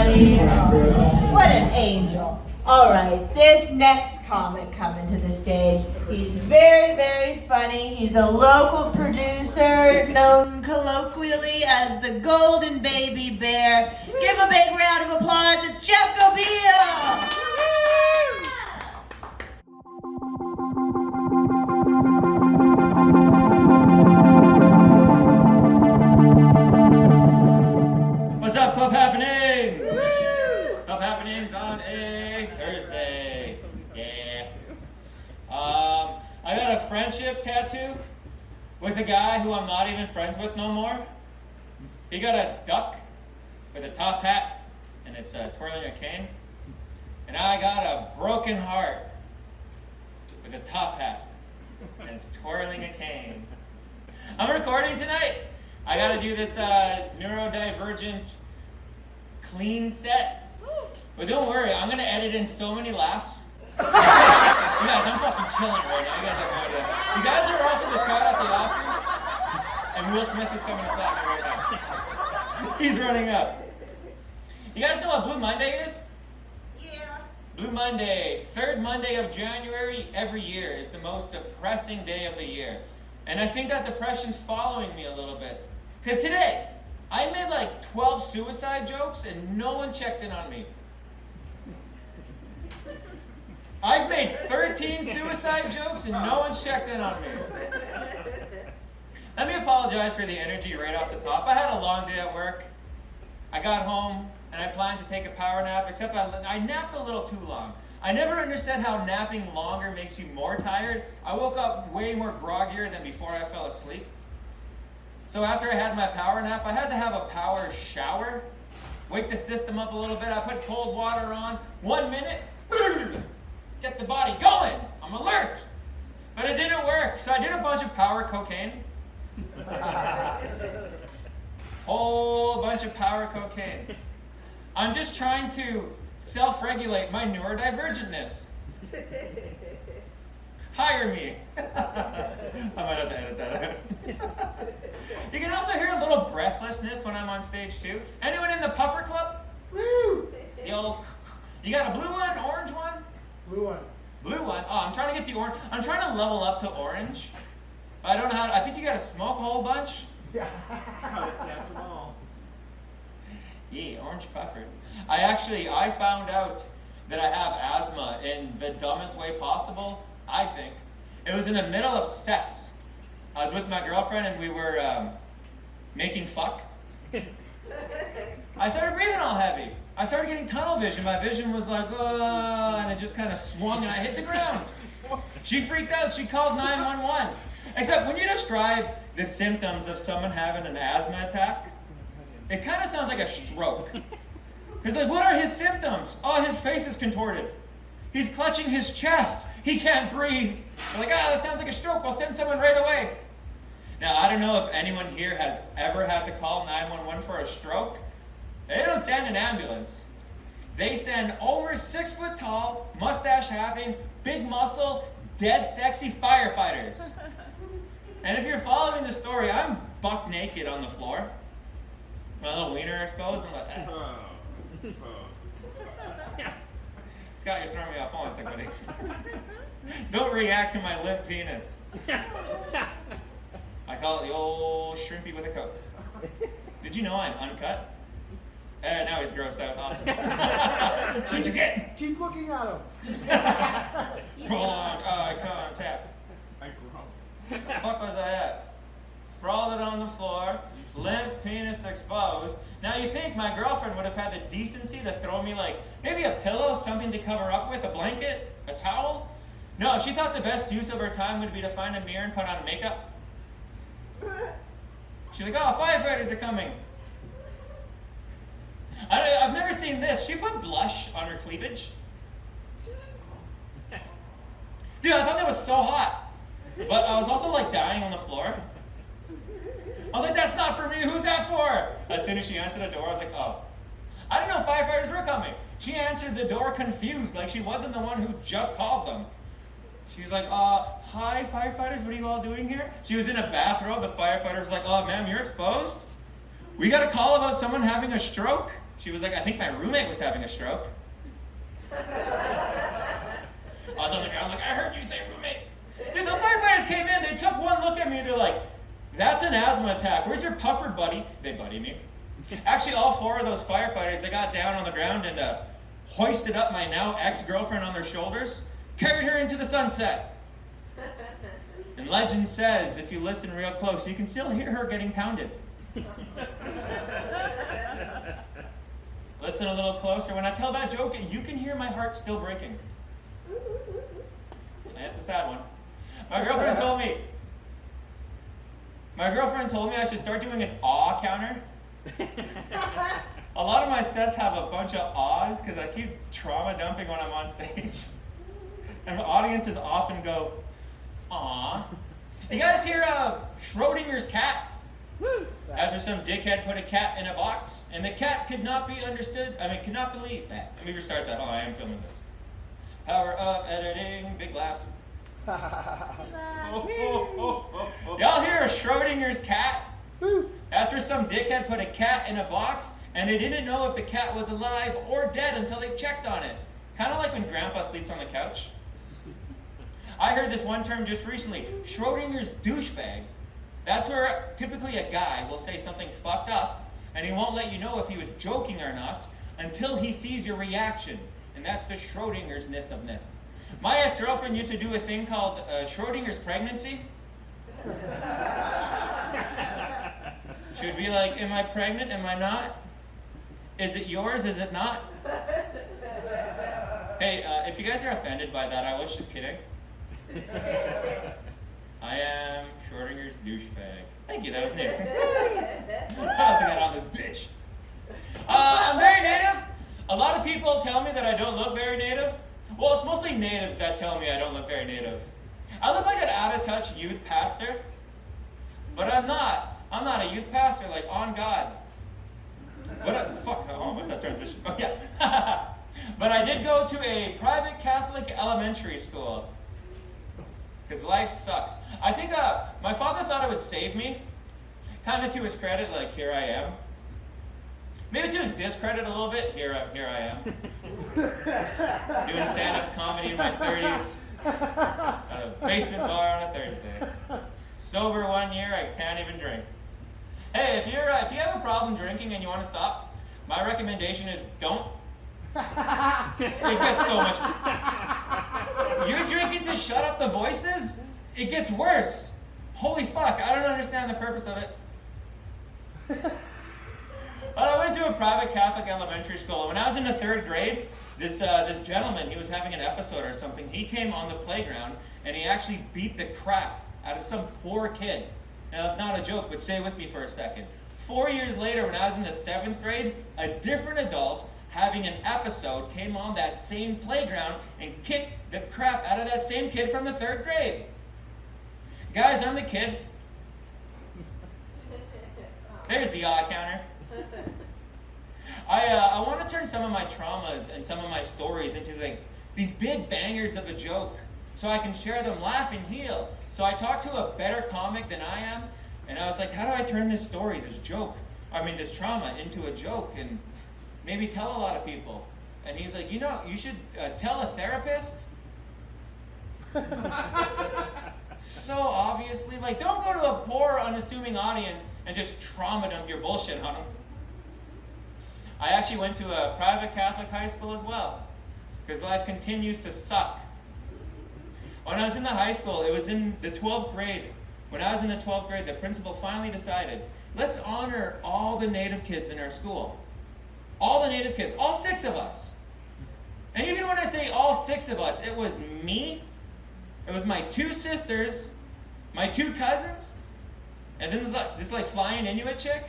everybody. Oh, what an angel. All right, this next comic coming to the stage, he's very, very funny. He's a local producer known colloquially as the Golden Baby Bear. Give a big round of applause. It's Jeff Gobia. What's up, Club Happenings? Club Happenings on a Thursday. Yeah. I got a friendship tattoo with a guy who I'm not even friends with no more. He got a duck with a top hat, and it's twirling a cane. And I got a broken heart with a top hat, and it's twirling a cane. I'm recording tonight. I gotta do this neurodivergent clean set. But don't worry, I'm gonna edit in so many laughs. You guys, I'm fucking killing it right now. You guys have no idea. You guys are also the crowd at the Oscars, and Will Smith is coming to slap me right now. He's running up. You guys know what Blue Monday is? Yeah. Blue Monday, third Monday of January every year, is the most depressing day of the year. And I think that depression's following me a little bit. Because today, I made like 12 suicide jokes and no one checked in on me. I've made 13 suicide jokes and no one's checked in on me. Let me apologize for the energy right off the top. I had a long day at work. I got home and I planned to take a power nap, except I napped a little too long. I never understood how napping longer makes you more tired. I woke up way more groggier than before I fell asleep. So after I had my power nap, I had to have a power shower, wake the system up a little bit. I put cold water on, 1 minute, get the body going. I'm alert. But it didn't work, so I did a bunch of power cocaine. Whole bunch of power cocaine. I'm just trying to self-regulate my neurodivergentness. Hire me. I might have to edit that out. You can also hear a little breathlessness when I'm on stage too. Anyone in the Puffer Club? Woo! You got a blue one, orange one? Blue one. Blue one? Oh, I'm trying to get the orange. I'm trying to level up to orange. I don't know how I think you gotta smoke a whole bunch. Yeah. Yeah, orange puffer. I found out that I have asthma in the dumbest way possible, I think. It was in the middle of sex. I was with my girlfriend and we were making fuck. I started breathing all heavy. I started getting tunnel vision. My vision was like, and it just kind of swung and I hit the ground. She freaked out. She called 911. Except when you describe the symptoms of someone having an asthma attack, it kind of sounds like a stroke. Because like, what are his symptoms? Oh, his face is contorted. He's clutching his chest. He can't breathe. They're like, that sounds like a stroke. We'll send someone right away. Now, I don't know if anyone here has ever had to call 911 for a stroke. They don't send an ambulance. They send over 6 foot tall, mustache having, big muscle, dead sexy firefighters. And if you're following the story, I'm buck naked on the floor. My little wiener exposed. I'm like, Scott, you're throwing me off. Hold on a second, buddy. Don't react to my limp penis. I call it the old shrimpy with a coat. Did you know I'm uncut? Now he's grossed out. Awesome. That's what you get. Keep looking at him. Prolonged eye contact. Where the fuck was I at? Sprawled it on the floor, limp penis exposed. Now you think my girlfriend would have had the decency to throw me like maybe a pillow, something to cover up with, a blanket, a towel? No, she thought the best use of her time would be to find a mirror and put on makeup. She's like, oh, firefighters are coming. I've never seen this. She put blush on her cleavage. Dude, I thought that was so hot. But I was also like dying on the floor. I was like, that's not for me. Who's that for? As soon as she answered the door, I was like, oh. I didn't know firefighters were coming. She answered the door confused, like she wasn't the one who just called them. She was like, hi, firefighters, what are you all doing here? She was in a bathrobe. The firefighter was like, oh, ma'am, you're exposed? We got a call about someone having a stroke? She was like, I think my roommate was having a stroke. I was on the ground like, I heard you say roommate. Dude, those firefighters came in, they took one look at me, they're like, that's an asthma attack. Where's your puffer, buddy? They buddy me. Actually, all 4 of those firefighters, they got down on the ground and hoisted up my now ex-girlfriend on their shoulders, carried her into the sunset. And legend says, if you listen real close, you can still hear her getting pounded. Listen a little closer. When I tell that joke, you can hear my heart still breaking. That's a sad one. My girlfriend told me I should start doing an awe counter. A lot of my sets have a bunch of ahs because I keep trauma dumping when I'm on stage. And audiences often go, aw. You guys hear of Schrodinger's cat? After some dickhead put a cat in a box, and the cat could not be understood. Could not believe that. Let me restart that. Oh, I am filming this. Power of editing, big laughs. Y'all hear of Schrodinger's cat? After some dickhead put a cat in a box, and they didn't know if the cat was alive or dead until they checked on it. Kind of like when Grandpa sleeps on the couch. I heard this one term just recently, Schrodinger's douchebag. That's where typically a guy will say something fucked up, and he won't let you know if he was joking or not until he sees your reaction. And that's the Schrodinger's-ness of ness. My ex-girlfriend used to do a thing called Schrodinger's pregnancy. She would be like, am I pregnant? Am I not? Is it yours? Is it not? Hey, if you guys are offended by that, I was just kidding. I am Schrodinger's douchebag. Thank you, that was new. What else I got on this bitch? I'm very native. A lot of people tell me that I don't look very native. Well, it's mostly natives that tell me I don't look very native. I look like an out-of-touch youth pastor, but I'm not. I'm not a youth pastor, like, on God. What's that transition? Oh, yeah. But I did go to a private Catholic elementary school. Because life sucks. I think my father thought it would save me. Kind of to his credit, like, here I am. Maybe to his discredit a little bit, here I am. Doing stand-up comedy in my 30s. At a basement bar on a Thursday. Sober 1 year, I can't even drink. Hey, if you have a problem drinking and you want to stop, my recommendation is don't. It gets so much. You're drinking to shut up the voices? It gets worse. Holy fuck, I don't understand the purpose of it. Well, I went to a private Catholic elementary school, and when I was in the 3rd grade, this gentleman, he was having an episode or something. He came on the playground, and he actually beat the crap out of some poor kid. Now, it's not a joke, but stay with me for a second. 4 years later, when I was in the 7th grade, a different adult having an episode came on that same playground and kicked the crap out of that same kid from the 3rd grade. Guys, I'm the kid. There's the awe counter. I want to turn some of my traumas and some of my stories into these big bangers of a joke so I can share them, laugh, and heal. So I talked to a better comic than I am, and I was like, how do I turn this story, this trauma into a joke and maybe tell a lot of people? And he's like, you should tell a therapist. So obviously, don't go to a poor, unassuming audience and just trauma dump your bullshit on them. I actually went to a private Catholic high school as well, because life continues to suck. When I was in the high school, it was in the 12th grade. When I was in the 12th grade, the principal finally decided, let's honor all the Native kids in our school. All the Native kids, all 6 of us. And even when I say all 6 of us, it was me, it was my 2 sisters, my 2 cousins, and then this flying Inuit chick.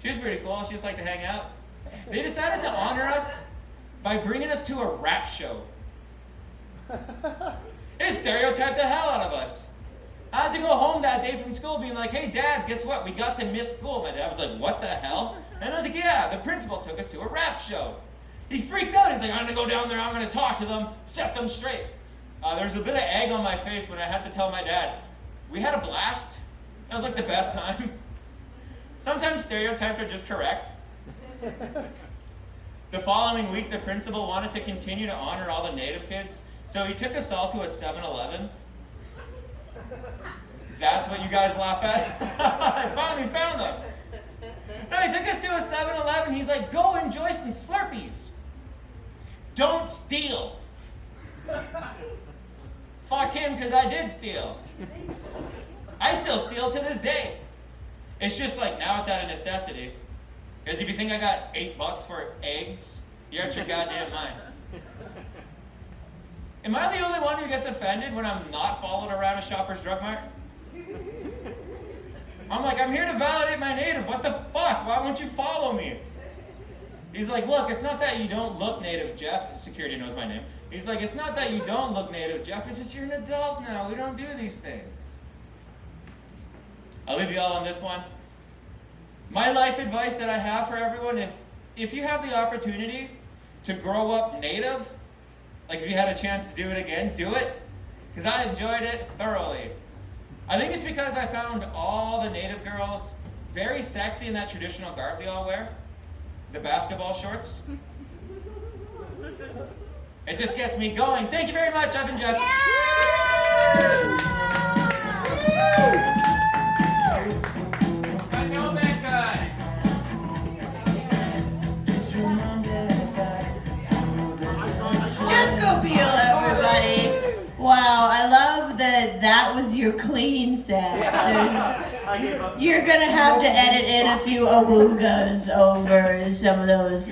She was pretty cool, she just liked to hang out. They decided to honor us by bringing us to a rap show. It stereotyped the hell out of us. I had to go home that day from school being like, hey Dad, guess what? We got to miss school. My dad was like, what the hell? And I was like, yeah, the principal took us to a rap show. He freaked out. He's like, I'm going to go down there, I'm going to talk to them, set them straight. There was a bit of egg on my face when I had to tell my dad, we had a blast. That was the best time. Sometimes stereotypes are just correct. The following week, the principal wanted to continue to honor all the Native kids, so he took us all to a 7-Eleven. That's what you guys laugh at? I finally found them. No, he took us to a 7-Eleven. He's like, go enjoy some Slurpees. Don't steal. Fuck him, because I did steal. I still steal to this day. It's just like, now it's out of necessity. Because if you think I got $8 for eggs, you're out your goddamn mind. Am I the only one who gets offended when I'm not followed around a Shoppers Drug Mart? I'm like, I'm here to validate my native. What the fuck? Why won't you follow me? He's like, look, it's not that you don't look native, Jeff. Security knows my name. He's like, it's not that you don't look native, Jeff. It's just you're an adult now. We don't do these things. I'll leave you all on this one. My life advice that I have for everyone is, if you have the opportunity to grow up native, like if you had a chance to do it again, do it. Because I enjoyed it thoroughly. I think it's because I found all the native girls very sexy in that traditional garb they all wear. The basketball shorts. It just gets me going. Thank you very much. I've been Jeff. I know that guy. Junko Beal, everybody. Wow, I love that was your clean set. You're gonna have to edit in a few awoogas over some of those